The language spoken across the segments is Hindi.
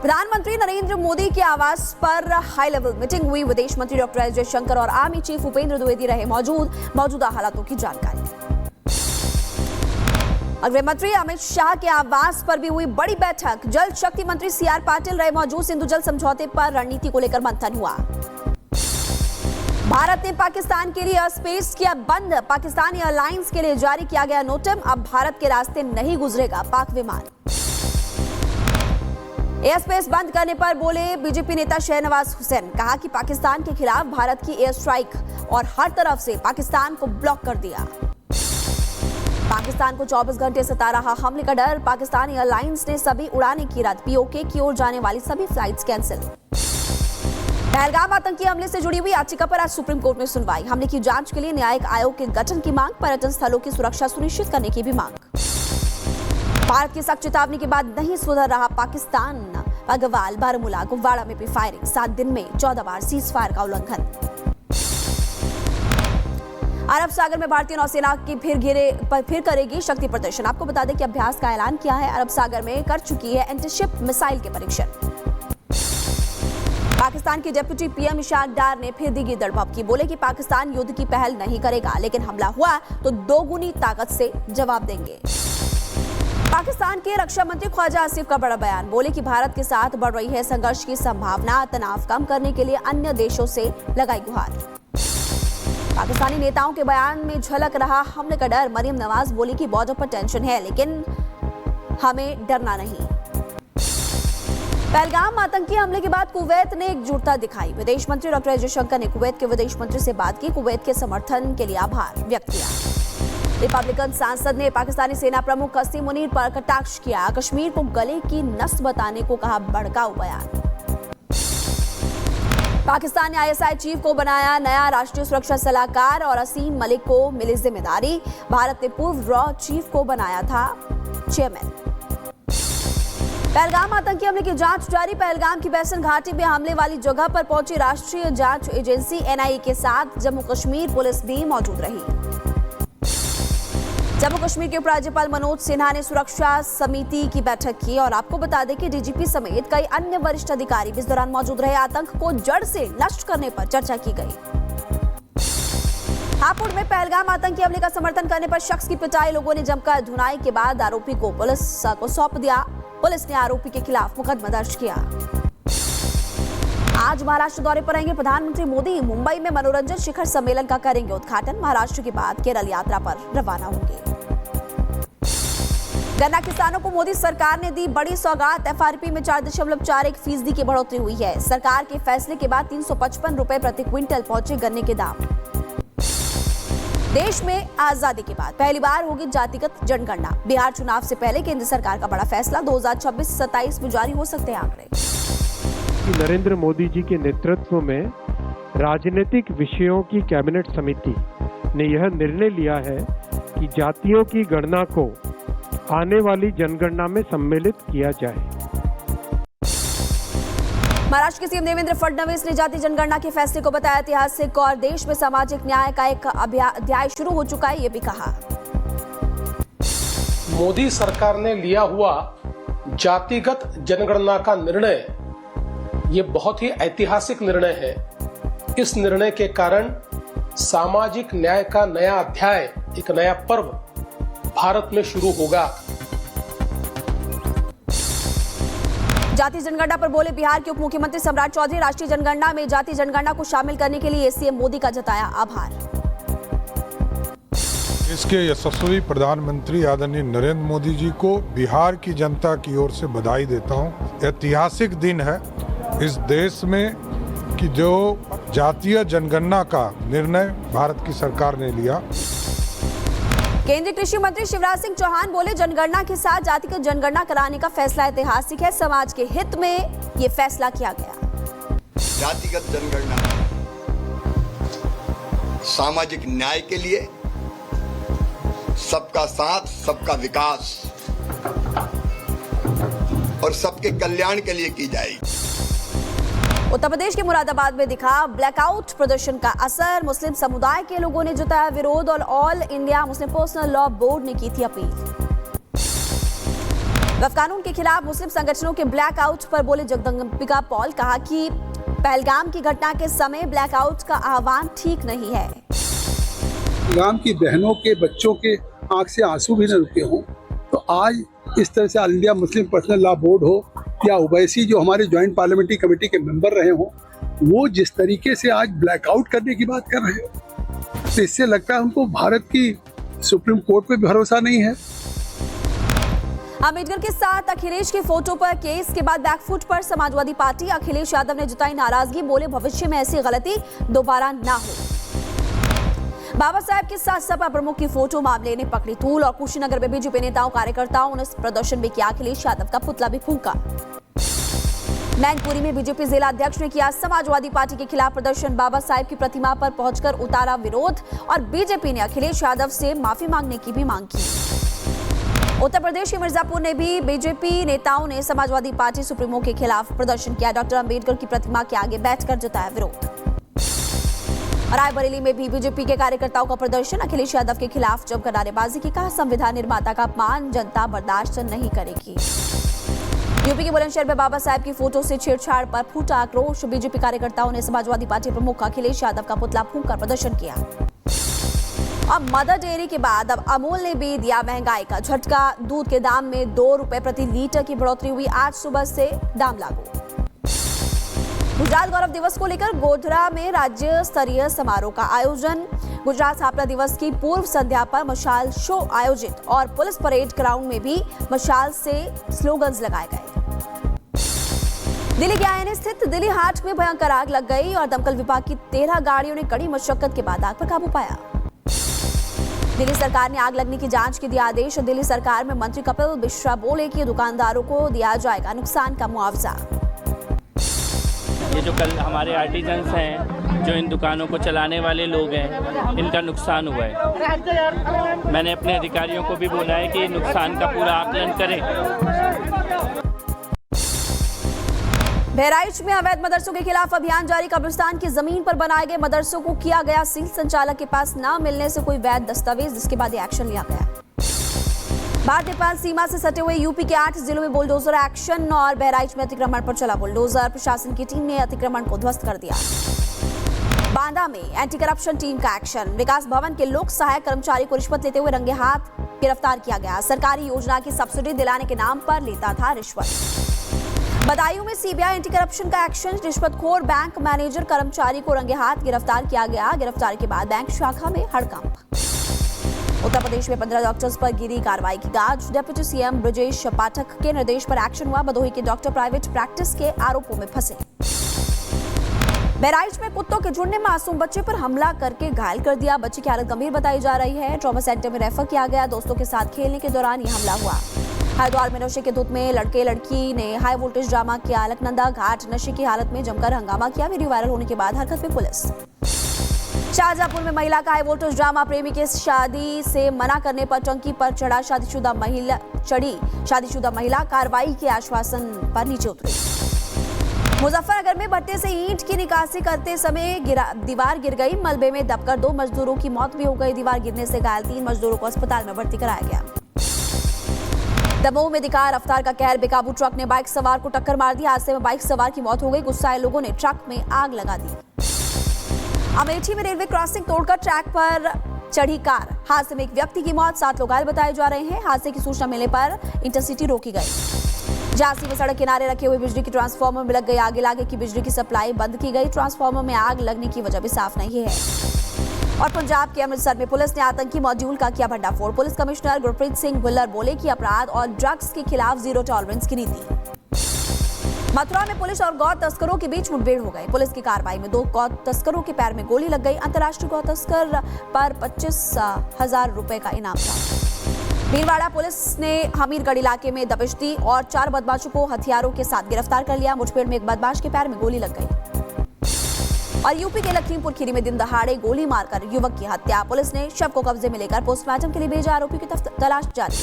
प्रधानमंत्री नरेंद्र मोदी के आवास पर हाई लेवल मीटिंग हुई। विदेश मंत्री डॉक्टर एस जयशंकर और आर्मी चीफ उपेंद्र द्विवेदी रहे मौजूद। मौजूदा हालातों की जानकारी। गृह मंत्री अमित शाह के आवास पर भी हुई बड़ी बैठक। जल शक्ति मंत्री सीआर पाटिल रहे मौजूद। सिंधु जल समझौते पर रणनीति को लेकर मंथन हुआ। भारत ने पाकिस्तान के लिए एयर स्पेस किया बंद। पाकिस्तानी एयरलाइंस के लिए जारी किया गया नोटिस। अब भारत के रास्ते नहीं गुजरेगा पाक विमान। एयर स्पेस बंद करने पर बोले बीजेपी नेता शहनवाज हुसैन। कहा कि पाकिस्तान के खिलाफ भारत की एयर स्ट्राइक और हर तरफ से पाकिस्तान को ब्लॉक कर दिया। पाकिस्तान को 24 घंटे सता रहा हमले का डर। पाकिस्तानी एयरलाइंस ने सभी उड़ानें की रद्द। पीओके की ओर जाने वाली सभी फ्लाइट्स कैंसिल। पहलगाम आतंकी हमले से जुड़ी हुई याचिका पर आज सुप्रीम कोर्ट में सुनवाई। हमले की जांच के लिए न्यायिक आयोग के गठन की मांग। पर्यटन स्थलों की सुरक्षा सुनिश्चित करने की भी मांग। भारत की सख्त चेतावनी के बाद नहीं सुधर रहा पाकिस्तान। अगवाल, बारामूला, कुपवाड़ा में भी फायरिंग। 7 दिन में 14 बार सीज फायर का उल्लंघन। अरब सागर में भारतीय नौसेना की फिर करेगी शक्ति प्रदर्शन। आपको बता दें कि अभ्यास का ऐलान किया है। अरब सागर में कर चुकी है एंटीशिप मिसाइल के परीक्षण। पाकिस्तान के डिप्टी पीएम इशाक डार ने फिर दी गिरदड़पकी। बोले कि पाकिस्तान युद्ध की पहल नहीं करेगा, लेकिन हमला हुआ तो दोगुनी ताकत से जवाब देंगे। पाकिस्तान के रक्षा मंत्री ख्वाजा आसिफ का बड़ा बयान। बोले कि भारत के साथ बढ़ रही है संघर्ष की संभावना। तनाव कम करने के लिए अन्य देशों से लगाई गुहार। पाकिस्तानी नेताओं के बयान में झलक रहा हमले का डर। मरियम नवाज बोली कि बॉर्डर पर टेंशन है, लेकिन हमें डरना नहीं। पहलगाम आतंकी हमले के बाद कुवैत ने एकजुटता दिखाई। विदेश मंत्री डॉक्टर एस जयशंकर ने कुवैत के विदेश मंत्री से बात की। कुवैत के समर्थन के लिए आभार व्यक्त किया। रिपब्लिकन सांसद ने पाकिस्तानी सेना प्रमुख कासिम मुनीर पर कटाक्ष किया। कश्मीर को गले की नस बताने को कहा भड़काऊ बयान। पाकिस्तान ने आईएसआई चीफ को बनाया नया राष्ट्रीय सुरक्षा सलाहकार और असीम मलिक को मिली जिम्मेदारी। भारत ने पूर्व रॉ चीफ को बनाया था चेयरमैन। पहलगाम आतंकी हमले की जांच जारी। पहलगाम की बैसन घाटी में हमले वाली जगह पर पहुंची राष्ट्रीय जांच एजेंसी एनआईए के साथ जम्मू कश्मीर पुलिस भी मौजूद रही। जम्मू कश्मीर के उपराज्यपाल मनोज सिन्हा ने सुरक्षा समिति की बैठक की और आपको बता दें कि डीजीपी समेत कई अन्य वरिष्ठ अधिकारी भी इस दौरान मौजूद रहे। आतंक को जड़ से नष्ट करने पर चर्चा की गई। हापुड़ में पहलगाम आतंकी हमले का समर्थन करने पर शख्स की पिटाई। लोगों ने जमकर धुनाई के बाद आरोपी को पुलिस को सौंप दिया। पुलिस ने आरोपी के खिलाफ मुकदमा दर्ज किया। आज महाराष्ट्र दौरे पर आएंगे प्रधानमंत्री मोदी। मुंबई में मनोरंजन शिखर सम्मेलन का करेंगे उद्घाटन। महाराष्ट्र के बाद केरल यात्रा पर रवाना होंगे। गन्ना किसानों को मोदी सरकार ने दी बड़ी सौगात। एफआरपी में 4.41% की बढ़ोतरी हुई है। सरकार के फैसले के बाद 355 रुपए प्रति क्विंटल पहुंचे गन्ने के दाम। देश में आजादी के बाद पहली बार होगी जातिगत जनगणना। बिहार चुनाव से पहले केंद्र सरकार का बड़ा फैसला। 2026-27 में जारी हो सकते हैं आंकड़े। नरेंद्र मोदी जी के नेतृत्व में राजनीतिक विषयों की कैबिनेट समिति ने यह निर्णय लिया है कि जातियों की गणना को आने वाली जनगणना में सम्मिलित किया जाए। महाराष्ट्र के सीएम देवेंद्र फडणवीस ने जाति जनगणना के फैसले को बताया ऐतिहासिक और देश में सामाजिक न्याय का एक अध्याय शुरू हो चुका है, ये भी कहा। मोदी सरकार ने लिया हुआ जातिगत जनगणना का निर्णय ये बहुत ही ऐतिहासिक निर्णय है। इस निर्णय के कारण सामाजिक न्याय का नया अध्याय, एक नया पर्व भारत में शुरू होगा। जाति जनगणना पर बोले बिहार के उप मुख्यमंत्री सम्राट चौधरी। राष्ट्रीय जनगणना में जाति जनगणना को शामिल करने के लिए सीएम मोदी का जताया आभार। इसके यशस्वी प्रधानमंत्री आदरणीय नरेंद्र मोदी जी को बिहार की जनता की ओर से बधाई देता हूं। ऐतिहासिक दिन है इस देश में कि जो जातीय जनगणना का निर्णय भारत की सरकार ने लिया। केंद्रीय कृषि मंत्री शिवराज सिंह चौहान बोले जनगणना के साथ जातिगत जनगणना कराने का फैसला ऐतिहासिक है। समाज के हित में ये फैसला किया गया। जातिगत जनगणना सामाजिक न्याय के लिए, सबका साथ, सबका विकास और सबके कल्याण के लिए की जाएगी। उत्तर प्रदेश के मुरादाबाद में दिखा ब्लैकआउट प्रदर्शन का असर। मुस्लिम समुदाय के लोगों ने जताया विरोध और all India Muslim personal law board ने की थी अपील। वक्फ कानून के खिलाफ मुस्लिम संगठनों के ब्लैकआउट पर बोले जगदम्बिका पॉल, कहा कि पहलगाम की घटना के समय ब्लैकआउट का आह्वान ठीक नहीं है। पहलगाम की बहनों के बच्चों के आंख से आंसू भी न रुके हों, तो आज इस तरह से all India Muslim personal law board हो या ओवैसी जो हमारे ज्वाइंट पार्लियामेंट्री कमेटी के मेंबर रहे हों, वो जिस तरीके से आज ब्लैकआउट करने की बात कर रहे हो, तो इससे लगता है उनको भारत की सुप्रीम कोर्ट पे भरोसा नहीं है। अम्बेडकर के साथ अखिलेश की फोटो पर केस के बाद बैकफुट पर समाजवादी पार्टी। अखिलेश यादव ने जताई नाराजगी, बोले भविष्य में ऐसी गलती दोबारा ना हो। बाबा साहब के साथ सपा प्रमुख की फोटो मामले ने पकड़ी तूल और कुशीनगर में बीजेपी नेताओं कार्यकर्ताओं ने प्रदर्शन भी किया। अखिलेश यादव का पुतला भी फूंका। मैनपुरी में बीजेपी जिला अध्यक्ष ने किया समाजवादी पार्टी के खिलाफ प्रदर्शन। बाबा साहब की प्रतिमा पर पहुंचकर उतारा विरोध और बीजेपी ने अखिलेश यादव से माफी मांगने की भी मांग की। उत्तर प्रदेश के मिर्जापुर ने भी बीजेपी नेताओं ने समाजवादी पार्टी सुप्रीमो के खिलाफ प्रदर्शन किया। डॉक्टर अंबेडकर की प्रतिमा के आगे बैठकर जताया विरोध। रायबरेली में भी बीजेपी के कार्यकर्ताओं का प्रदर्शन। अखिलेश यादव के खिलाफ जमकर नारेबाजी की, कहा संविधान निर्माता का अपमान जनता बर्दाश्त नहीं करेगी। यूपी के बुलंदशहर में बाबा साहब की फोटो से छेड़छाड़ पर फूटा आक्रोश। बीजेपी कार्यकर्ताओं ने समाजवादी पार्टी प्रमुख अखिलेश यादव का पुतला फूंककर प्रदर्शन किया। अब मदर डेयरी के बाद अब अमूल ने भी दिया महंगाई का झटका। दूध के दाम में 2 रुपए प्रति लीटर की बढ़ोतरी हुई। आज सुबह से दाम लागू। गुजरात गौरव दिवस को लेकर गोधरा में राज्य स्तरीय समारोह का आयोजन। गुजरात स्थापना दिवस की पूर्व संध्या पर मशाल शो आयोजित और पुलिस परेड ग्राउंड में भी मशाल से स्लोगन्स लगाए गए। दिल्ली के आईएनए स्थित दिल्ली हाट में भयंकर आग लग गई और दमकल विभाग की 13 गाड़ियों ने कड़ी मशक्कत के बाद आग पर काबू पाया। दिल्ली सरकार ने आग लगने की जांच के दिया आदेश। दिल्ली सरकार में मंत्री कपिल मिश्रा बोले कि दुकानदारों को दिया जाएगा नुकसान का मुआवजा। ये जो कल हमारे आर्टिजन्स हैं, जो इन दुकानों को चलाने वाले लोग हैं, इनका नुकसान हुआ है। मैंने अपने अधिकारियों को भी बोला है कि नुकसान का पूरा आकलन करें। बहराइच में अवैध मदरसों के खिलाफ अभियान जारी। कब्रिस्तान की जमीन पर बनाए गए मदरसों को किया गया सील। संचालक के पास न मिलने से कोई वैध दस्तावेज, जिसके बाद एक्शन लिया गया। भारत नेपाल सीमा से सटे हुए यूपी के 8 जिलों में बुलडोजर एक्शन और बहराइच में अतिक्रमण पर चला बुलडोजर। प्रशासन की टीम ने अतिक्रमण को ध्वस्त कर दिया। बांदा में एंटी करप्शन टीम का एक्शन। विकास भवन के लोक सहायक कर्मचारी को रिश्वत लेते हुए रंगे हाथ गिरफ्तार किया गया। सरकारी योजना की सब्सिडी दिलाने के नाम पर लेता था रिश्वत। बदायूं में सीबीआई एंटी करप्शन का एक्शन। रिश्वतखोर बैंक मैनेजर कर्मचारी को रंगे हाथ गिरफ्तार किया गया। गिरफ्तारी के बाद बैंक शाखा में हड़कंप। उत्तर प्रदेश में 15 डॉक्टर्स पर गिरी कार्रवाई की गाज। डिप्टी सीएम ब्रजेश पाठक के निर्देश पर एक्शन हुआ। भदोही के डॉक्टर प्राइवेट प्रैक्टिस के आरोपों में फंसे। बहराइच में कुत्तों के झुंड ने मासूम बच्चे पर हमला करके घायल कर दिया। बच्चे की हालत गंभीर बताई जा रही है। ट्रॉमा सेंटर में रेफर किया गया। दोस्तों के साथ खेलने के दौरान यह हमला हुआ। हरिद्वार में नशे के धुत में लड़के लड़की ने हाई वोल्टेज ड्रामा किया। अलकनंदा घाट नशे की हालत में जमकर हंगामा किया। वीडियो वायरल होने के बाद हरकत में पुलिस। शाहजहांपुर में महिला का हाई वोल्टेज ड्रामा। प्रेमी के शादी से मना करने पर टंकी पर चढ़ी शादीशुदा महिला कार्रवाई के आश्वासन पर नीचे उतरी। मुजफ्फरनगर में भट्टे से ईंट की निकासी करते समय दीवार गिर गई। मलबे में दबकर 2 मजदूरों की मौत भी हो गई। दीवार गिरने से घायल 3 मजदूरों को अस्पताल में भर्ती कराया गया। दमोह में दिखा रफ्तार का कहर। बेकाबू ट्रक ने बाइक सवार को टक्कर मार दी। हादसे में बाइक सवार की मौत हो गई। गुस्साए लोगों ने ट्रक में आग लगा दी। अमेठी में रेलवे क्रॉसिंग तोड़कर ट्रैक पर चढ़ी कार। हादसे में एक व्यक्ति की मौत, 7 लोग घायल बताए जा रहे हैं। हादसे की सूचना मिलने पर इंटरसिटी रोकी गई। झांसी में सड़क किनारे रखे हुए बिजली की ट्रांसफार्मर में लग गई आग। इलाके की बिजली की सप्लाई बंद की गई। ट्रांसफार्मर में आग लगने की वजह भी साफ नहीं है। और पंजाब के अमृतसर में पुलिस ने आतंकी मॉड्यूल का किया भंडाफोड़। पुलिस कमिश्नर गुरप्रीत सिंह भुल्लर बोले कि अपराध और ड्रग्स के खिलाफ जीरो टॉलरेंस की नीति। मथुरा में पुलिस और गौ तस्करों के बीच मुठभेड़ हो गई। पुलिस की कार्रवाई में 2 गौ तस्करों के पैर में गोली लग गई। अंतर्राष्ट्रीय गौ तस्कर पर 25,000 रुपए का इनाम था। भीलवाड़ा पुलिस ने हमीरगढ़ इलाके में दबिश दी और 4 बदमाशों को हथियारों के साथ गिरफ्तार कर लिया। मुठभेड़ में एक बदमाश के पैर में गोली लग गई। और यूपी के लखीमपुर खीरी में दिन दहाड़े गोली मारकर युवक की हत्या। पुलिस ने शव को कब्जे में लेकर पोस्टमार्टम के लिए भेजा। आरोपी की तलाश जारी।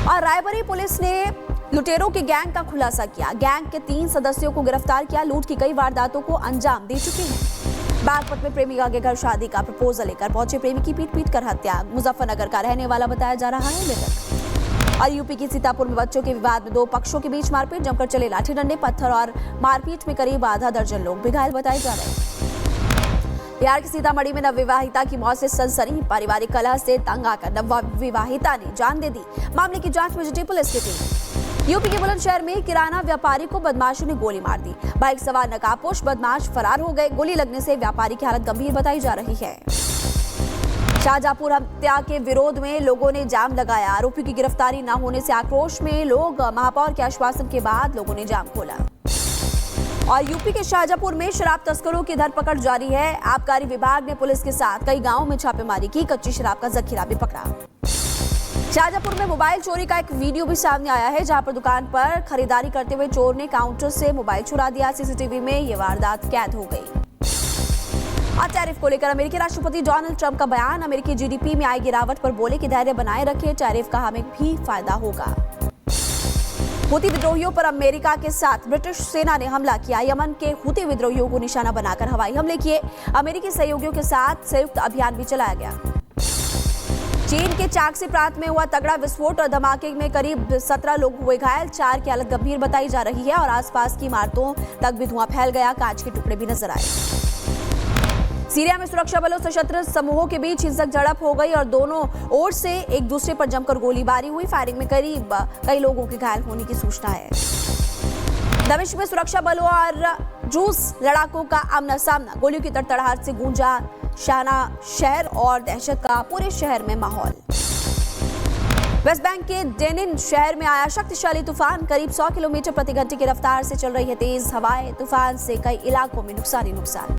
और रायबरेली पुलिस ने लुटेरों के गैंग का खुलासा किया। गैंग के 3 सदस्यों को गिरफ्तार किया। लूट की कई वारदातों को अंजाम दे चुके हैं। बागपत में प्रेमिका के घर शादी का प्रपोजल लेकर पहुंचे प्रेमी की पीट कर हत्या। मुजफ्फरनगर का रहने वाला बताया जा रहा है मृतक। और यूपी की सीतापुर में बच्चों के विवाद में दो पक्षों के बीच मारपीट, जमकर चले लाठी डंडे, पत्थर और मारपीट में करीब आधा दर्जन लोग भी घायल बताए जा रहे हैं। बिहार के सीतामढ़ी में नवविवाहिता की मौत से सनसनी, पारिवारिक कलह से तंग आकर नवविवाहिता ने जान दे दी। मामले की जांच में जुटी पुलिस की टीम। यूपी के बुलंदशहर में किराना व्यापारी को बदमाशों ने गोली मार दी। बाइक सवार नकाबपोश बदमाश फरार हो गए। गोली लगने से व्यापारी की हालत गंभीर बताई जा रही है। शाहजहांपुर हत्या के विरोध में लोगों ने जाम लगाया। आरोपी की गिरफ्तारी न होने से आक्रोश में लोग। महापौर के आश्वासन के बाद लोगों ने जाम खोला। और यूपी के शाहजहांपुर में शराब तस्करों की धरपकड़ जारी है। आबकारी विभाग ने पुलिस के साथ कई गांवों में छापेमारी की। कच्ची शराब का जखीरा भी पकड़ा। शाहजहांपुर में मोबाइल चोरी का एक वीडियो भी सामने आया है, जहां पर दुकान पर खरीदारी करते हुए चोर ने काउंटर से मोबाइल चुरा दिया। सीसीटीवी में ये वारदात कैद हो गई। और टैरिफ को लेकर अमेरिकी राष्ट्रपति डोनाल्ड ट्रंप का बयान। अमेरिकी जीडीपी में आई गिरावट पर बोले कि धैर्य बनाए रखें, टैरिफ का हमें भी फायदा होगा। हुती विद्रोहियों पर अमेरिका के साथ ब्रिटिश सेना ने हमला किया। यमन के हुती विद्रोहियों को निशाना बनाकर हवाई हमले किए। अमेरिकी सहयोगियों के साथ संयुक्त अभियान भी चलाया गया। चीन के चाकसी प्रांत में हुआ तगड़ा विस्फोट और धमाके में करीब 17 लोग हुए घायल। 4 की हालत गंभीर बताई जा रही है और आसपास की इमारतों तक भी धुआं फैल गया। कांच के टुकड़े भी नजर आए। सीरिया में सुरक्षा बलों सशस्त्र समूहों के बीच हिंसक झड़प हो गई और दोनों ओर से एक दूसरे पर जमकर गोलीबारी हुई। फायरिंग में करीब कई लोगों के घायल होने की सूचना है। दमिश्क में सुरक्षा बलों और रूस लड़ाकों का आमना सामना। गोलियों की तड़तड़ाहट से गूंजा शाना शहर और दहशत का पूरे शहर में माहौल। वेस्ट बैंक के डेनिन शहर में आया शक्तिशाली तूफान। करीब 100 किलोमीटर प्रति घंटे की रफ्तार से चल रही है तेज हवाएं। तूफान से कई इलाकों में नुकसान ही नुकसान।